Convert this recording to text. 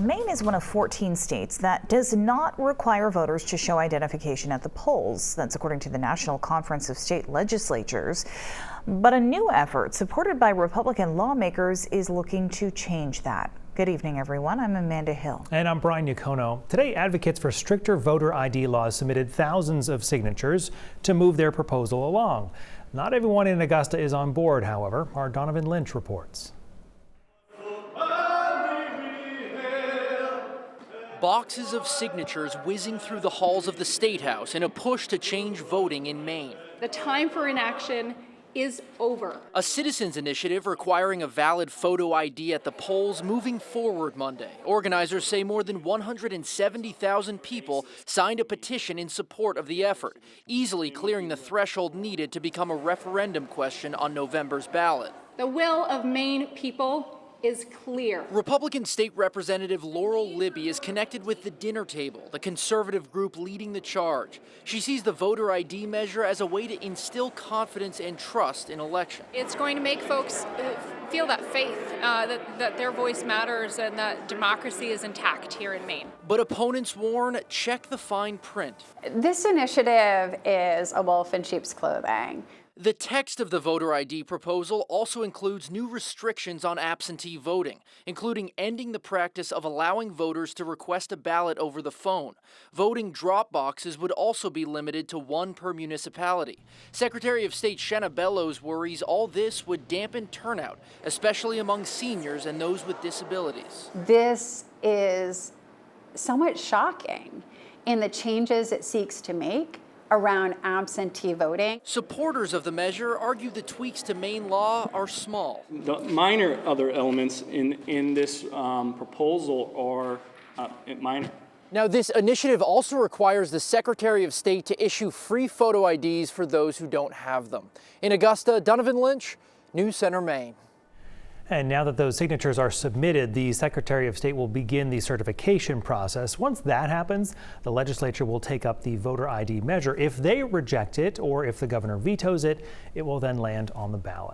Maine is one of 14 states that does not require voters to show identification at the polls. That's according to the National Conference of State Legislatures. But a new effort supported by Republican lawmakers is looking to change that. Good evening, everyone. I'm Amanda Hill. And I'm Brian Yacono. Today, advocates for stricter voter ID laws submitted thousands of signatures to move their proposal along. Not everyone in Augusta is on board, however. Our Donovan Lynch reports. Boxes of signatures whizzing through the halls of the State House in a push to change voting in Maine. The time for inaction is over. A citizens' initiative requiring a valid photo ID at the polls moving forward Monday. Organizers say more than 170,000 people signed a petition in support of the effort, easily clearing the threshold needed to become a referendum question on November's ballot. The will of Maine people is clear. Republican State Representative Laurel Libby is connected with the dinner table, the conservative group leading the charge. She sees the voter ID measure as a way to instill confidence and trust in elections. It's going to make folks feel that faith, that their voice matters and that democracy is intact here in Maine. But opponents warn, check the fine print. This initiative is a wolf in sheep's clothing. The text of the voter ID proposal also includes new restrictions on absentee voting, including ending the practice of allowing voters to request a ballot over the phone. Voting drop boxes would also be limited to one per municipality. Secretary of State Shenna Bellows worries all this would dampen turnout, especially among seniors and those with disabilities. This is somewhat shocking in the changes it seeks to make around absentee voting. Supporters of the measure argue the tweaks to Maine law are small. The minor other elements in this proposal are minor. Now, this initiative also requires the Secretary of State to issue free photo IDs for those who don't have them. In Augusta, Donovan Lynch, News Center, Maine. And now that those signatures are submitted, the Secretary of State will begin the certification process. Once that happens, the legislature will take up the voter ID measure. If they reject it or if the governor vetoes it, it will then land on the ballot.